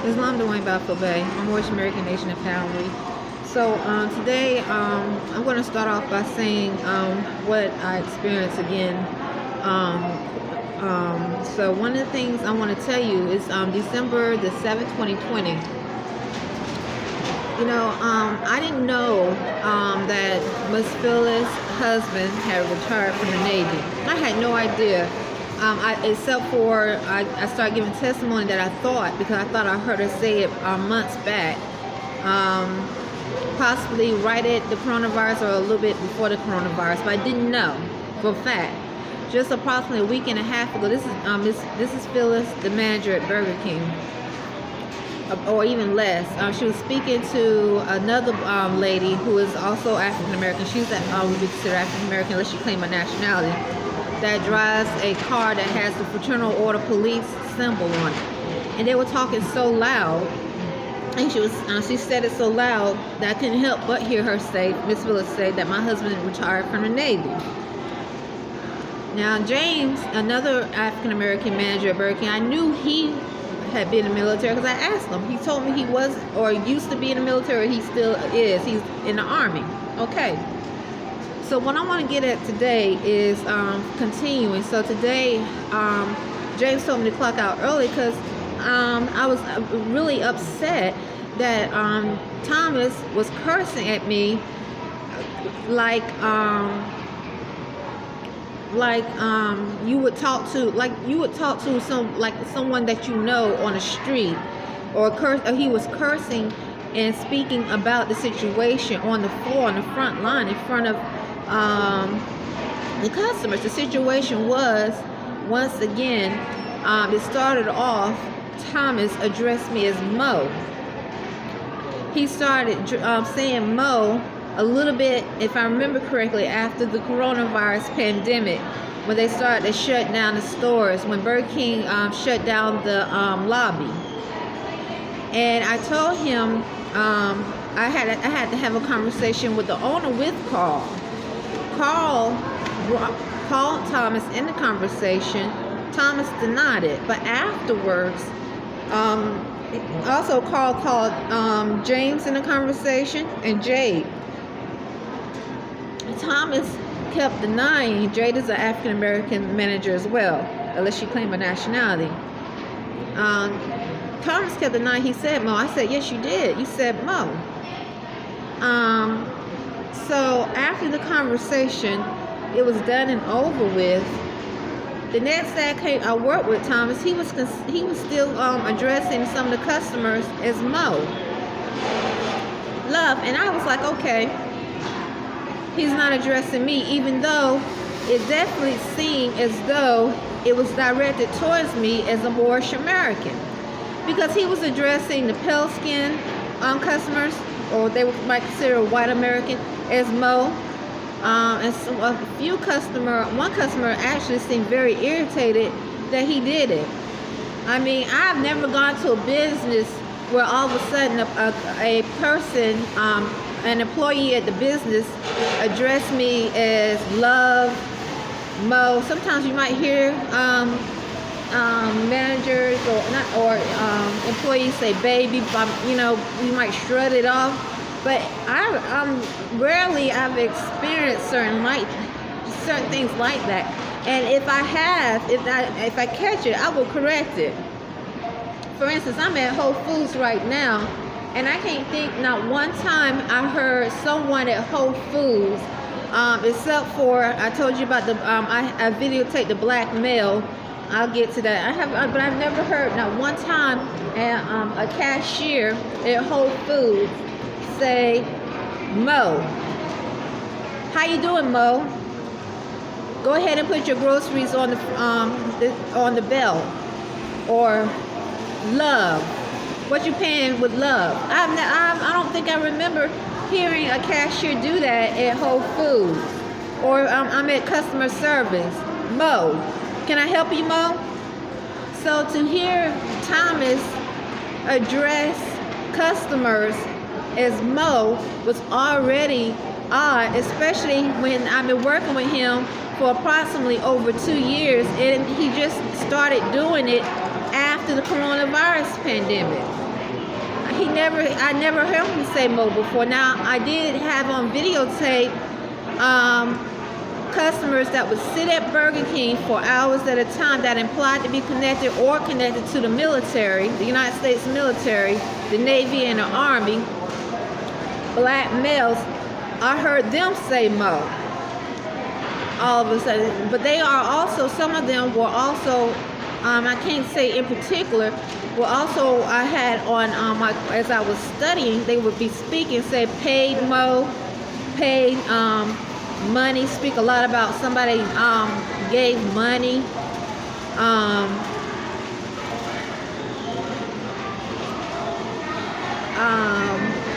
Islam Dwayne Bey. I'm Moorish American Nation and family. So today I'm going to start off by saying what I experienced again. So one of the things I want to tell you is December the 7th, 2020. I didn't know that Miss Phyllis' husband had retired from the Navy. I had no idea. Except for I started giving testimony that I thought, because I thought I heard her say it months back, possibly right at the coronavirus or a little bit before the coronavirus, but I didn't know for a fact. Just approximately a week and a half ago, this is Phyllis, the manager at Burger King, or even less. She was speaking to another lady who is also African American. She's would be considered African American unless she claimed a nationality, that drives a car that has the Fraternal Order Police symbol on it. And they were talking so loud, and she said it so loud that I couldn't help but hear her say, Miss Phyllis say, that my husband retired from the Navy. Now James, another African American manager at Burger King, I knew he had been in the military because I asked him. He told me he was, or used to be in the military. He still is. He's in the Army. Okay. So what I want to get at today is continuing. So today, James told me to clock out early because I was really upset that Thomas was cursing at me like you would talk to someone that you know on the street, or he was cursing and speaking about the situation on the floor, on the front line, in front of the customers. The situation was, once again, it started off, Thomas addressed me as Mo. He started saying Mo a little bit, if I remember correctly, after the coronavirus pandemic, when they started to shut down the stores, when Burger King shut down the lobby. And I told him I had to have a conversation with the owner, with Carl. Carl called Thomas in the conversation. Thomas denied it, but afterwards, also Carl called James in the conversation, and Jade. Thomas kept denying. Jade is an African American manager as well, unless she claimed a nationality. Thomas kept denying. He said Mo. I said, yes, you did. You said Mo. So after the conversation, it was done and over with. The next day I worked with Thomas. He was still addressing some of the customers as Mo. Love, and I was like, okay, he's not addressing me, even though it definitely seemed as though it was directed towards me as a Moorish American, because he was addressing the pale skin customers, or they might consider white American, as Mo. And so one customer actually seemed very irritated that he did it. I mean, I've never gone to a business where all of a sudden a person, an employee at the business, addressed me as Love, Mo. Sometimes you might hear managers or employees say baby, we might shrug it off. But rarely I've experienced certain things like that. And if I catch it, I will correct it. For instance, I'm at Whole Foods right now, and I can't think not one time I heard someone at Whole Foods, except for, I told you about I videotaped the black male. I'll get to that. But I've never heard not one time a cashier at Whole Foods say Mo. How you doing, Mo? Go ahead and put your groceries on the belt. Or Love, what you paying with Love? I don't think I remember hearing a cashier do that at Whole Foods. Or I'm at customer service. Mo, can I help you, Mo? So to hear Thomas address customers as Mo was already odd, especially when I've been working with him for approximately over 2 years, and he just started doing it after the coronavirus pandemic. I never heard him say Mo before. Now, I did have on videotape customers that would sit at Burger King for hours at a time that implied to be connected or connected to the military, the United States military, the Navy, and the Army, black males. I heard them say Mo all of a sudden. But they are also, some of them were also, I can't say in particular, but also I had on, as I was studying, they would be speaking, say paid Mo, paid money, speak a lot about somebody gave money.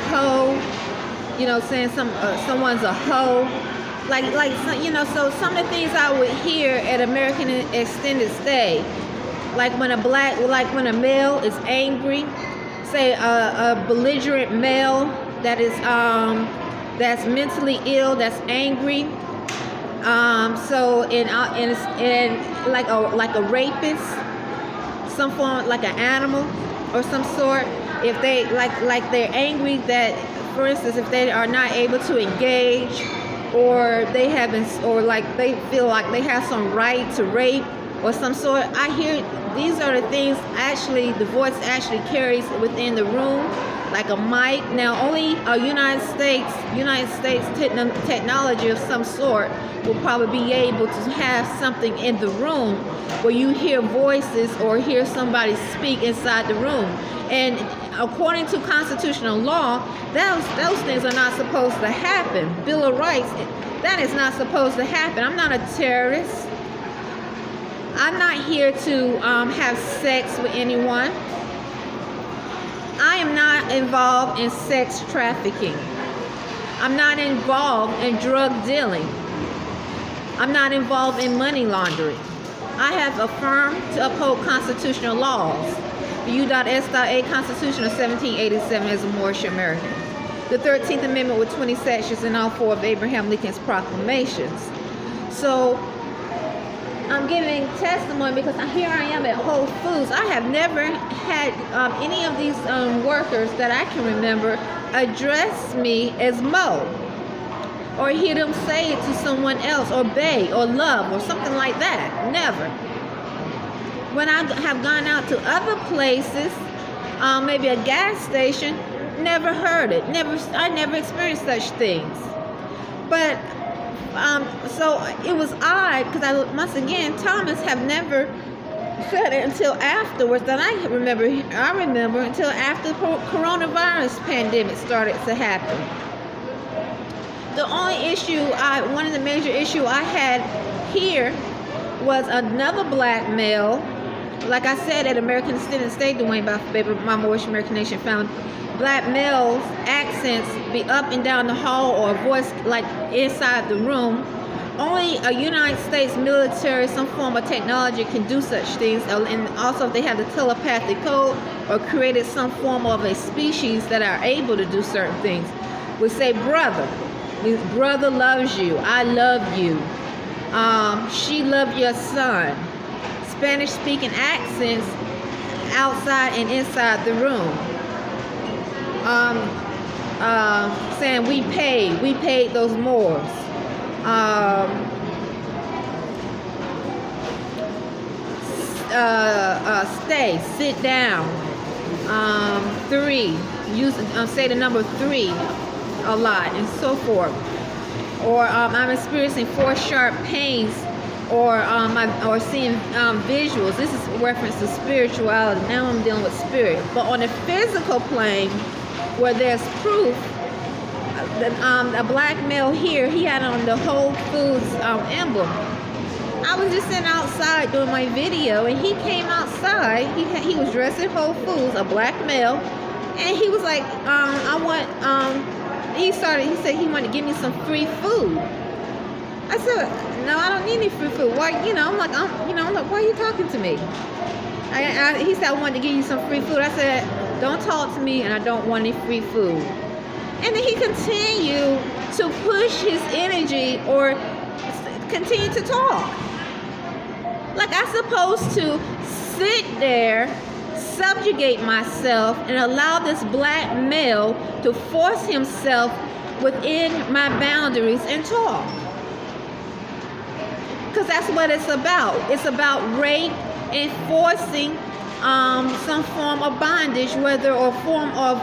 Hoe, saying someone's a hoe. So some of the things I would hear at American Extended Stay, like when a male is angry, say a belligerent male that is that's mentally ill, that's angry. So in like a rapist, some form, like an animal or some sort. If they like they're angry that, for instance, if they are not able to engage, or they haven't, or like they feel like they have some right to rape or some sort. I hear these are the things actually the voice actually carries within the room, like a mic. Now, only a United States technology of some sort will probably be able to have something in the room where you hear voices or hear somebody speak inside the room. And according to constitutional law, those things are not supposed to happen. Bill of Rights, that is not supposed to happen. I'm not a terrorist. I'm not here to have sex with anyone. I am not involved in sex trafficking. I'm not involved in drug dealing. I'm not involved in money laundering. I have affirmed to uphold constitutional laws. The U.S.A. Constitution of 1787 is a Moorish American. The 13th Amendment with 20 sections and all 4 of Abraham Lincoln's proclamations. So I'm giving testimony because here I am at Whole Foods. I have never had any of these workers that I can remember address me as Mo, or hear them say it to someone else, or Bey, or Love, or something like that. Never. When I have gone out to other places, maybe a gas station, never heard it. I never experienced such things. But so it was odd because once again, Thomas have never said it until afterwards. That I remember until after the coronavirus pandemic started to happen. The only issue, one of the major issue I had here was another black male. Like I said, at American Extended Stay, Dwayne by my Moorish American Nation found black males' accents be up and down the hall, or a voice like inside the room. Only a United States military, some form of technology can do such things. And also if they have the telepathic code or created some form of a species that are able to do certain things. We say brother. Brother loves you. I love you. She loved your son. Spanish-speaking accents outside and inside the room. Saying we paid those Moors. Stay, sit down. 3, say the number 3 a lot, and so forth. Or I'm experiencing 4 sharp pains, or seeing visuals. This is reference to spirituality. Now I'm dealing with spirit. But on the physical plane, where there's proof, a black male here, he had on the Whole Foods emblem. I was just sitting outside doing my video, and he came outside. He was dressed in Whole Foods, a black male, and he was like, he said he wanted to give me some free food. I said, no, I don't need any free food. Why? I'm like, why are you talking to me? He said, I wanted to give you some free food. I said, don't talk to me, and I don't want any free food. And then he continued to push his energy or continue to talk. Like I'm supposed to sit there, subjugate myself and allow this black male to force himself within my boundaries and talk. Because that's what it's about. It's about rape and forcing some form of bondage, whether or form of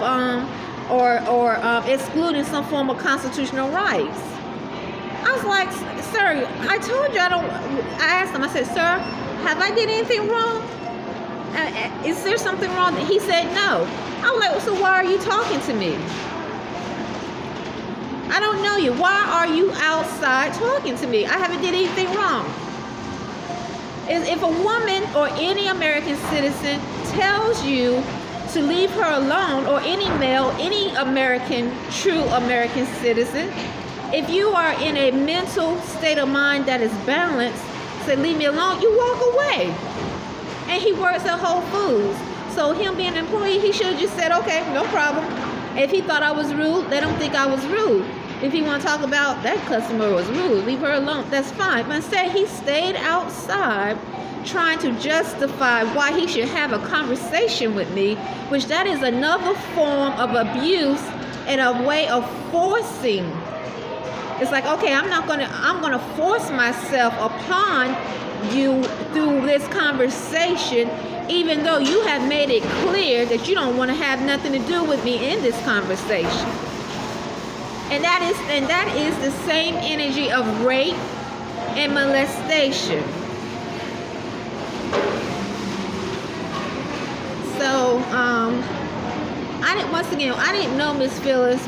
excluding some form of constitutional rights. I was like, sir, I told you I don't. I asked him. I said, sir, have I did anything wrong? Is there something wrong? He said no. I was like, so why are you talking to me? I don't know you. Why are you outside talking to me? I haven't did anything wrong. If a woman or any American citizen tells you to leave her alone, or any male, any true American citizen, if you are in a mental state of mind that is balanced, say leave me alone, you walk away. And he works at Whole Foods. So him being an employee, he should have just said, okay, no problem. If he thought I was rude, let him think I was rude. If he want to talk about that customer was rude, leave her alone, that's fine. But instead, he stayed outside trying to justify why he should have a conversation with me, which that is another form of abuse and a way of forcing. It's like, okay, I'm gonna force myself upon you through this conversation, even though you have made it clear that you don't want to have nothing to do with me in this conversation. And that is the same energy of rape and molestation. So I didn't know Miss Phyllis'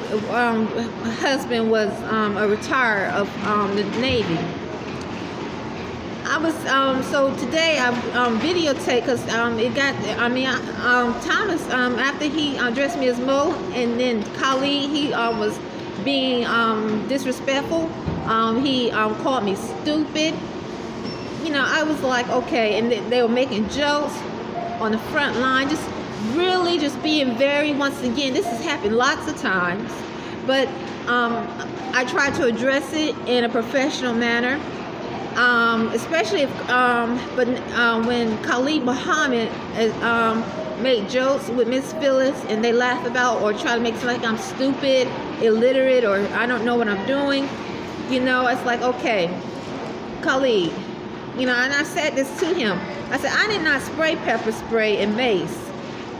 husband was a retired of the Navy. I was so today I videotaped because Thomas after he addressed me as Mo, and then Khalid, he was being disrespectful. He called me stupid. You know, I was like, okay, and they were making jokes on the front line, just really just being very, once again, this has happened lots of times, but I try to address it in a professional manner. Especially if, when Khalid Muhammad made jokes with Miss Phyllis and they laugh about or try to make it seem like I'm stupid, illiterate, or I don't know what I'm doing, you know, it's like, okay, Khalid, you know, and I said this to him. I said, I did not spray pepper spray and mace.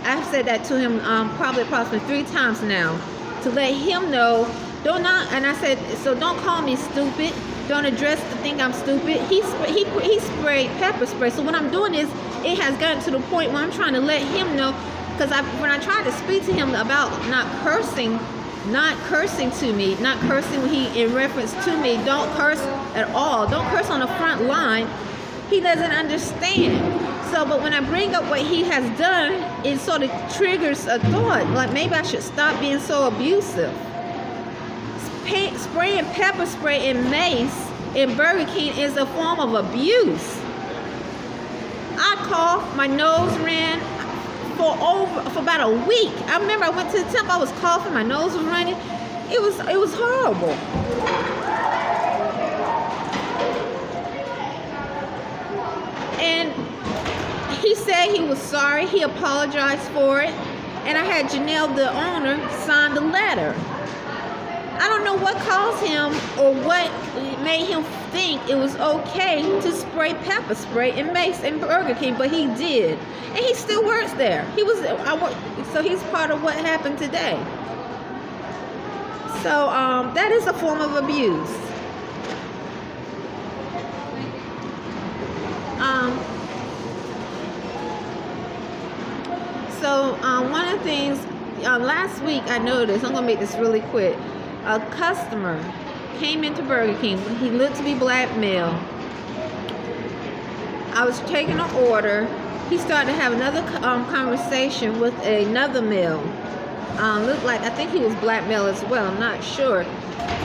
I've said that to him probably approximately 3 times now to let him know, and I said, so don't call me stupid. Don't address the thing I'm stupid. He sprayed pepper spray. So what I'm doing is, it has gotten to the point where I'm trying to let him know, because when I tried to speak to him about not cursing to me, not cursing in reference to me, don't curse at all, don't curse on the front line, he doesn't understand. So, but when I bring up what he has done, it sort of triggers a thought, like maybe I should stop being so abusive. Spraying pepper spray and mace in Burger King is a form of abuse. I coughed, my nose ran for about a week. I remember I went to the temp, I was coughing, my nose was running. It was horrible. And he said he was sorry, he apologized for it, and I had Janelle, the owner, sign the letter. I don't know what caused him or what made him think it was okay to spray pepper spray and mace in Burger King, but he did. And he still works there. So he's part of what happened today. So that is a form of abuse. One of the things, last week I noticed, I'm going to make this really quick, a customer came into Burger King. He looked to be black male. I was taking an order. He started to have another conversation with another male. Looked like, I think he was black male as well, I'm not sure.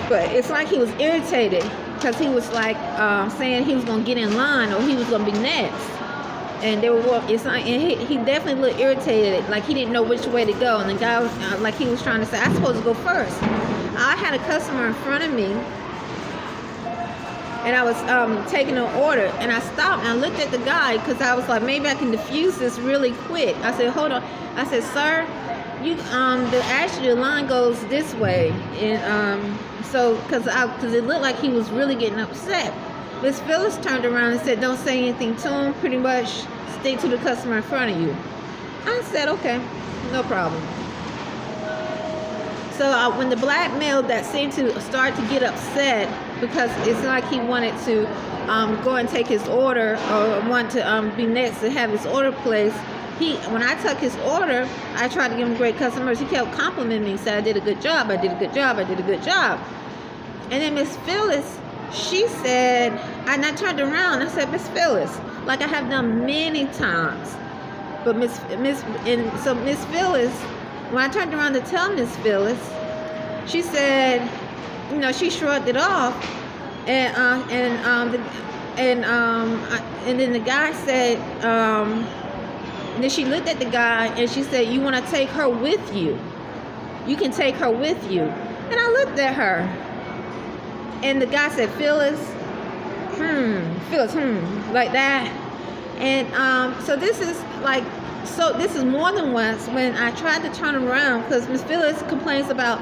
But it's like he was irritated because he was like saying he was going to get in line or he was going to be next. And they were, he definitely looked irritated, like he didn't know which way to go. And the guy was like, he was trying to say, I'm supposed to go first. I had a customer in front of me and I was taking an order, and I stopped and I looked at the guy because I was like, maybe I can diffuse this really quick. I said, hold on. I said, sir, you the line goes this way, and so because it looked like he was really getting upset. Miss Phyllis turned around and said, don't say anything to him. Pretty much stay to the customer in front of you. I said, okay, no problem. So when the black male that seemed to start to get upset because it's like he wanted to go and take his order or want to be next to have his order placed, when I took his order, I tried to give him great customers. He kept complimenting me, said I did a good job, I did a good job, I did a good job. And then Miss Phyllis, she said, and I turned around, I said, Miss Phyllis, like I have done many times. But Miss Phyllis, when I turned around to tell Miss Phyllis, she said, she shrugged it off, and then the guy said, and then she looked at the guy and she said, you want to take her with you? You can take her with you. And I looked at her, and the guy said, Phyllis, like that. And so this is more than once when I tried to turn around, because Miss Phyllis complains about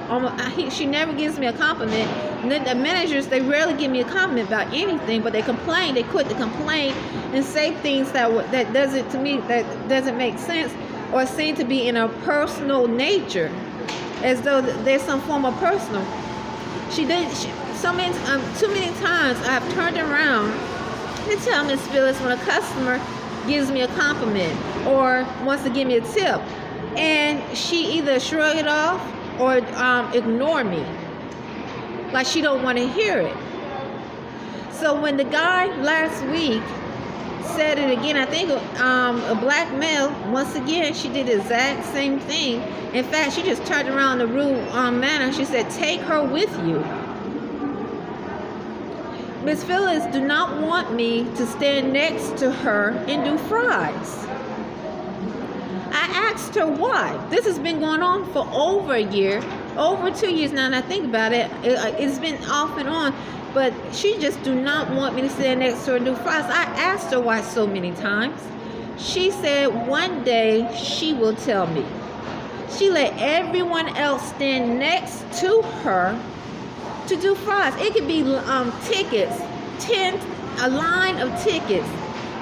she never gives me a compliment, and then the managers, they rarely give me a compliment about anything, but they quit to complain and say things that doesn't make sense or seem to be in a personal nature, as though there's some form of personal. Too many times I've turned around to tell Miss Phyllis when a customer gives me a compliment or wants to give me a tip, and she either shrug it off or ignore me, like she don't want to hear it. So when the guy last week said it again, I think a black male, once again, she did the exact same thing. In fact, she just turned around in a rude manner. She said, take her with you. Miss Phyllis do not want me to stand next to her and do fries. I asked her why. This has been going on for over a year, over 2 years now, and I think about it, it's been off and on, but she just do not want me to stand next to her and do fries. I asked her why so many times. She said one day she will tell me. She let everyone else stand next to her to do fries. It could be tickets, a line of tickets,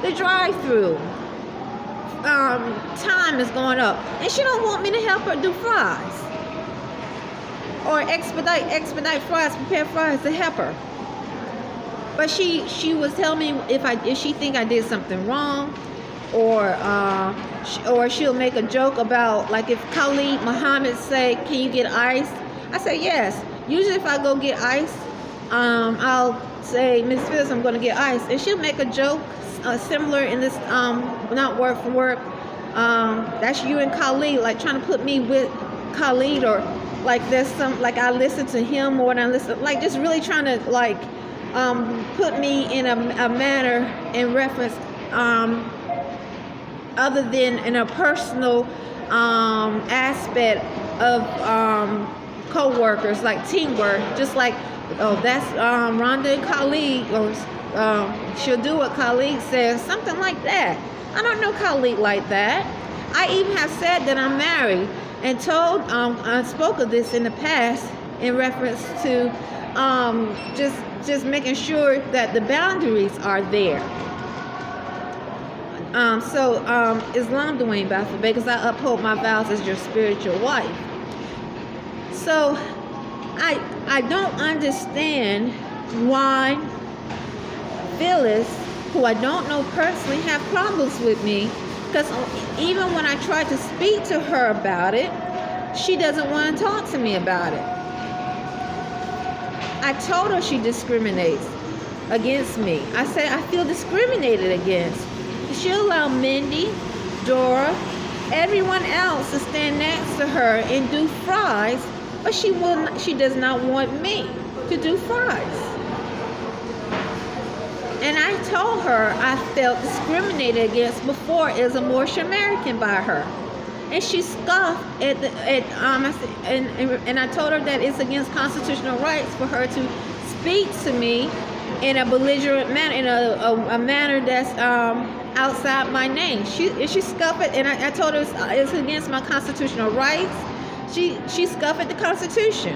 the drive-through. Time is going up, and she don't want me to help her do fries or expedite fries, prepare fries to help her. But she was telling me if she think I did something wrong, or she'll make a joke about, like, if Khalid Muhammad say, can you get ice? I say yes. Usually if I go get ice, I'll say, Miss Phyllis, I'm going to get ice. And she'll make a joke similar in this, not word for word. That's you and Khalid, like trying to put me with Khalid, or like there's some, like I listen to him more than I listen, like just really trying to like put me in a manner in reference other than in a personal aspect of co-workers, like teamwork, just like, oh, that's Rhonda and Khalid, or she'll do what Khalid says, something like that. I don't know Khalid like that. I even have said that I'm married and told, I spoke of this in the past in reference to just making sure that the boundaries are there. Islam Dwayne Baffa, because I uphold my vows as your spiritual wife. So I don't understand why Phyllis, who I don't know personally, have problems with me, because even when I try to speak to her about it, she doesn't want to talk to me about it. I told her she discriminates against me. I said I feel discriminated against. She'll allow Mindy, Dora, everyone else to stand next to her and do fries, but she does not want me to do fries. And I told her I felt discriminated against before as a Moorish American by her. And she scoffed and I told her that it's against constitutional rights for her to speak to me in a belligerent manner, in a manner that's outside my name. She scuffed it, and I told her it's against my constitutional rights. She scuffed at the Constitution.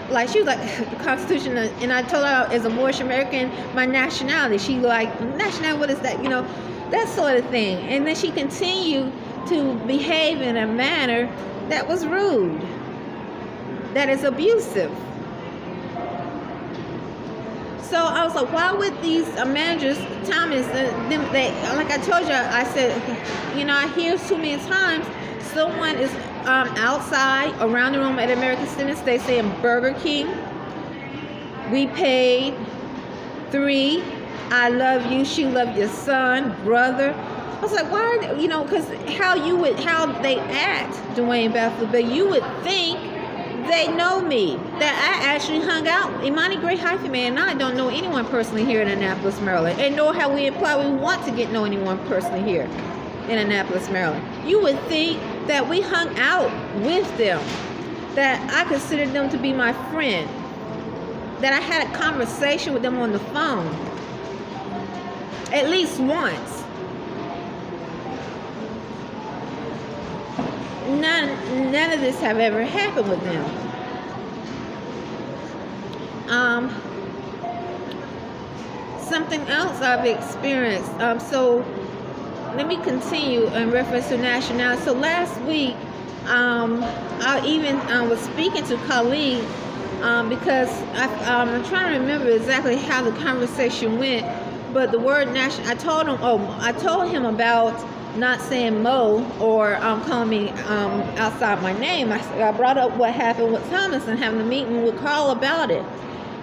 Like, she was like, the Constitution, and I told her as a Moorish American, my nationality. She like, nationality, what is that? You know, that sort of thing. And then she continued to behave in a manner that was rude, that is abusive. So I was like, why would these managers, Thomas, they, like I told you, I said, you know, I hear too many times someone is outside around the room at American Students, they saying Burger King, we paid $3, I love you, she loved your son, brother. I was like, why, you know, because how they act, Dwayne Baffler, but you would think they know me, that I actually hung out. Imani Gray Hyphen Man and I don't know anyone personally here in Annapolis, Maryland, and nor have we implied we want to get know anyone personally here in Annapolis, Maryland. You would think that we hung out with them, that I considered them to be my friend, that I had a conversation with them on the phone at least once. None of this have ever happened with them. Something else I've experienced. So let me continue in reference to nationality. So last week, I even was speaking to a colleague because I'm trying to remember exactly how the conversation went. But the word national, I told him about not saying Mo or calling me outside my name. I brought up what happened with Thomas and having a meeting with Carl about it.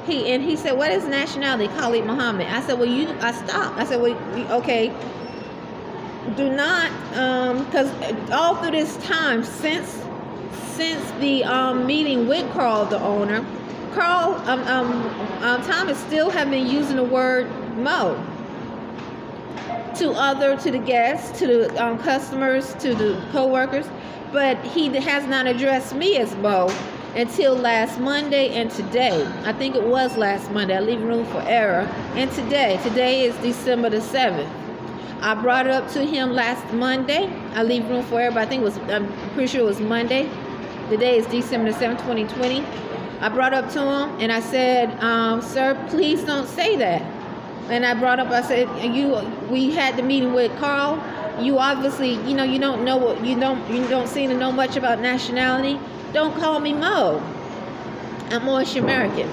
He said, what is nationality? Khalid Muhammad. I said, I stopped. I said, okay, do not, because all through this time, since the meeting with Carl, the owner, Thomas still have been using the word Mo to the guests, to the customers, to the co-workers, but he has not addressed me as Mo until last Monday and today. I think it was last Monday. I leave room for error. And today is December the 7th. I brought it up to him last Monday. I leave room for error, but I'm pretty sure it was Monday. The day is December the 7th, 2020. I brought it up to him and I said, sir, please don't say that. And I brought up, I said, we had the meeting with Carl. You obviously, you don't know what, you don't seem to know much about nationality. Don't call me Mo. I'm Moorish American.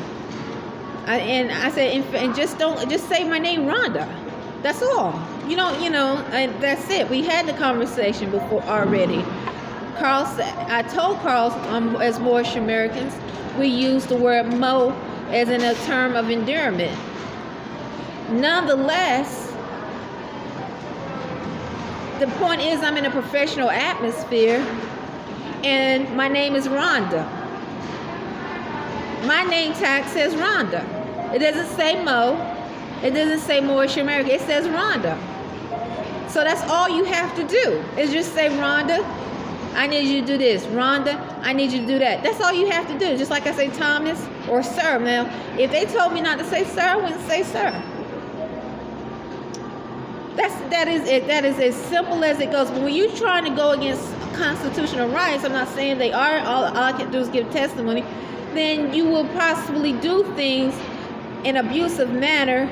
And I said, and just say my name, Rhonda. That's all. And that's it. We had the conversation before already. Carl said, I told Carl, as Moorish Americans, we use the word Mo as in a term of endearment. Nonetheless, the point is I'm in a professional atmosphere and my name is Rhonda. My name tag says Rhonda. It doesn't say Mo. It doesn't say Moorish American. It says Rhonda. So that's all you have to do is just say, Rhonda, I need you to do this. Rhonda, I need you to do that. That's all you have to do. Just like I say Thomas or sir. Now, if they told me not to say sir, I wouldn't say sir. That is it. That is as simple as it goes. But when you're trying to go against constitutional rights, I'm not saying they are. All I can do is give testimony. Then you will possibly do things in an abusive manner,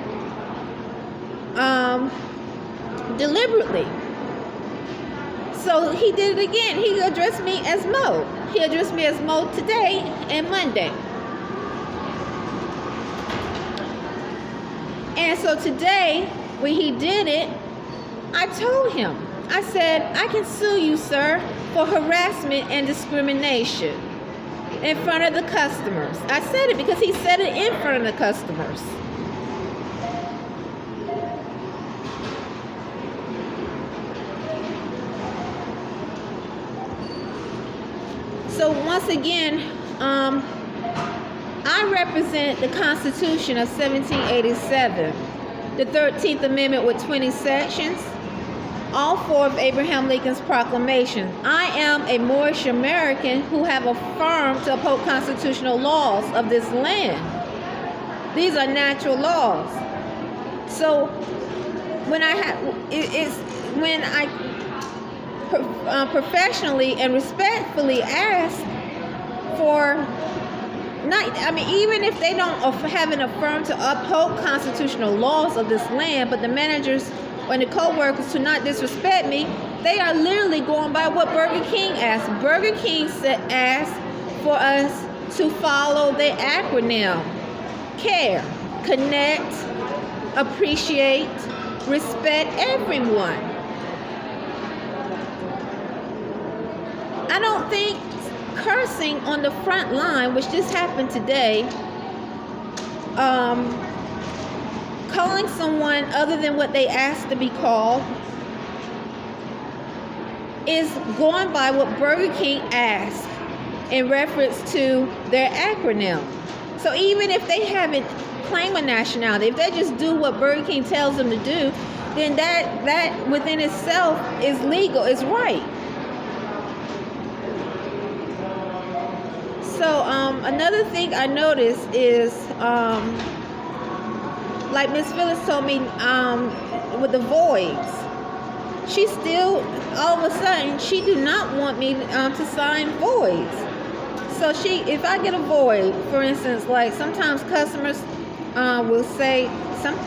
deliberately. So he did it again. He addressed me as Mo. He addressed me as Mo today and Monday. And so today, when he did it, I told him, I said, I can sue you, sir, for harassment and discrimination in front of the customers. I said it because he said it in front of the customers. So once again, I represent the Constitution of 1787, the 13th Amendment with 20 sections, all four of Abraham Lincoln's proclamations. I am a Moorish American who have affirmed to uphold constitutional laws of this land. These are natural laws. So when I professionally and respectfully ask for, even if they don't haven't affirmed to uphold constitutional laws of this land, but the managers and the co-workers to not disrespect me, they are literally going by what Burger King asked. Burger King asked for us to follow the acronym: care, connect, appreciate, respect everyone. I don't think cursing on the front line, which just happened today, calling someone other than what they asked to be called, is going by what Burger King asked in reference to their acronym. So even if they haven't claimed a nationality, if they just do what Burger King tells them to do, then that within itself is legal, is right. So another thing I noticed is, like Miss Phyllis told me, with the voids, she still, all of a sudden, she do not want me to sign voids. So if I get a void, for instance, like sometimes customers will say some,